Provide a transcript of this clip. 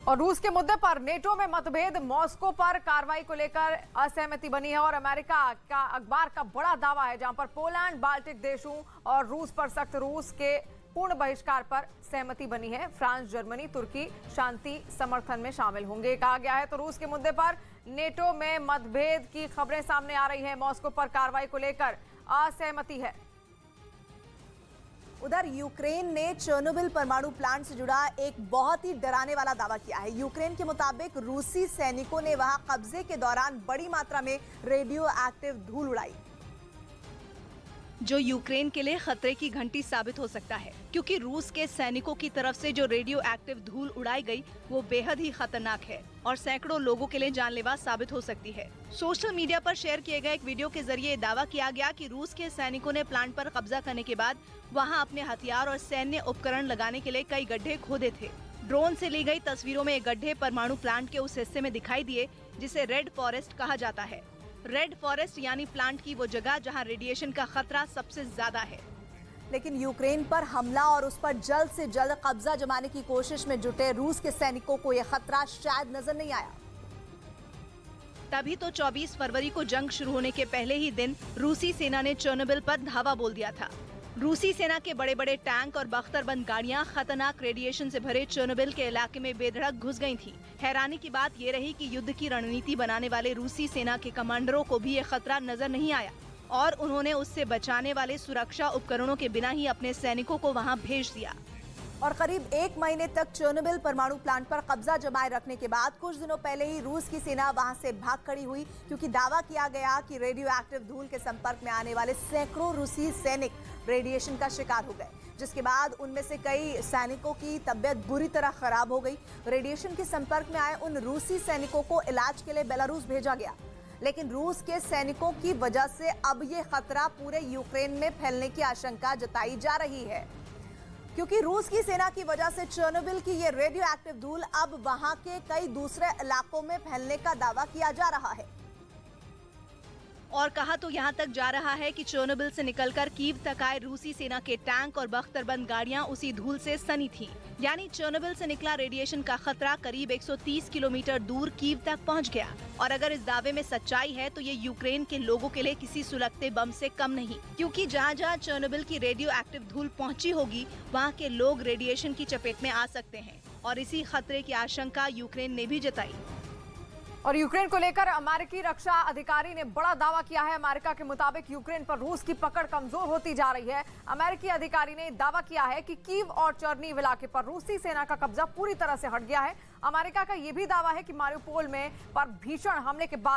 और रूस के मुद्दे पर नेटो में मतभेद, मॉस्को पर कार्रवाई को लेकर असहमति बनी है और अमेरिका का अखबार का बड़ा दावा है जहां पर पोलैंड, बाल्टिक देशों और रूस पर सख्त रूस के पूर्ण बहिष्कार पर सहमति बनी है। फ्रांस, जर्मनी, तुर्की शांति समर्थन में शामिल होंगे कहा गया है। तो रूस के मुद्दे पर नेटो में मतभेद की खबरें सामने आ रही है। मॉस्को पर कार्रवाई को लेकर असहमति है। उधर यूक्रेन ने चेर्नोबिल परमाणु प्लांट से जुड़ा एक बहुत ही डराने वाला दावा किया है। यूक्रेन के मुताबिक रूसी सैनिकों ने वहां कब्जे के दौरान बड़ी मात्रा में रेडियो एक्टिव धूल उड़ाई, जो यूक्रेन के लिए खतरे की घंटी साबित हो सकता है, क्योंकि रूस के सैनिकों की तरफ से जो रेडियो एक्टिव धूल उड़ाई गई वो बेहद ही खतरनाक है और सैकड़ों लोगों के लिए जानलेवा साबित हो सकती है। सोशल मीडिया पर शेयर किए गए एक वीडियो के जरिए दावा किया गया कि रूस के सैनिकों ने प्लांट पर कब्जा करने के बाद वहां अपने हथियार और सैन्य उपकरण लगाने के लिए कई गड्ढे खोदे थे। ड्रोन से ली गई तस्वीरों में ये गड्ढे परमाणु प्लांट के उस हिस्से में दिखाई दिए जिसे रेड फॉरेस्ट कहा जाता है। रेड फॉरेस्ट यानी प्लांट की वो जगह जहां रेडिएशन का खतरा सबसे ज्यादा है। लेकिन यूक्रेन पर हमला और उस पर जल्द से जल्द कब्जा जमाने की कोशिश में जुटे रूस के सैनिकों को यह खतरा शायद नजर नहीं आया। तभी तो 24 फरवरी को जंग शुरू होने के पहले ही दिन रूसी सेना ने चेर्नोबिल पर धावा बोल दिया था। रूसी सेना के बड़े बड़े टैंक और बख्तरबंद गाड़ियां खतरनाक रेडिएशन से भरे चेर्नोबिल के इलाके में बेधड़क घुस गई थीं। हैरानी की बात ये रही कि युद्ध की रणनीति बनाने वाले रूसी सेना के कमांडरों को भी ये खतरा नजर नहीं आया और उन्होंने उससे बचाने वाले सुरक्षा उपकरणों के बिना ही अपने सैनिकों को वहां भेज दिया। और करीब 1 महीने तक चेर्नोबिल परमाणु प्लांट पर कब्जा जमाए रखने के बाद कुछ दिनों पहले ही रूस की सेना वहां से भाग खड़ी हुई, क्योंकि दावा किया गया कि रेडियो एक्टिव धूल के संपर्क में आने वाले सैकड़ों रूसी सैनिक रेडिएशन का शिकार हो गए, जिसके बाद उनमें से कई सैनिकों की तबियत बुरी तरह खराब हो गई। रेडिएशन के संपर्क में आए उन रूसी सैनिकों को इलाज के लिए बेलारूस भेजा गया, लेकिन रूस के सैनिकों की वजह से अब ये खतरा पूरे यूक्रेन में फैलने की आशंका जताई जा रही है, क्योंकि रूस की सेना की वजह से चेर्नोबिल की ये रेडियो एक्टिव धूल अब वहां के कई दूसरे इलाकों में फैलने का दावा किया जा रहा है। और कहा तो यहाँ तक जा रहा है कि चेर्नोबिल से निकलकर कीव तक आए रूसी सेना के टैंक और बख्तरबंद गाड़ियां उसी धूल से सनी थीं। यानी चेर्नोबिल से निकला रेडिएशन का खतरा करीब 130 किलोमीटर दूर कीव तक पहुँच गया। और अगर इस दावे में सच्चाई है तो ये यूक्रेन के लोगों के लिए किसी सुलगते बम से कम नहीं, क्योंकि जहाँ जहाँ चेर्नोबिल की रेडियो एक्टिव धूल पहुँची होगी वहाँ के लोग रेडिएशन की चपेट में आ सकते हैं और इसी खतरे की आशंका यूक्रेन ने भी जताई। और यूक्रेन को लेकर अमेरिकी रक्षा अधिकारी ने बड़ा दावा किया है। अमेरिका के मुताबिक यूक्रेन पर रूस की पकड़ कमजोर होती जा रही है। अमेरिकी अधिकारी ने दावा किया है कि कीव और चर्नीव इलाके पर रूसी सेना का कब्जा पूरी तरह से हट गया है। अमेरिका का यह भी दावा है कि मारिउपोल में पर भीषण हमले के बाद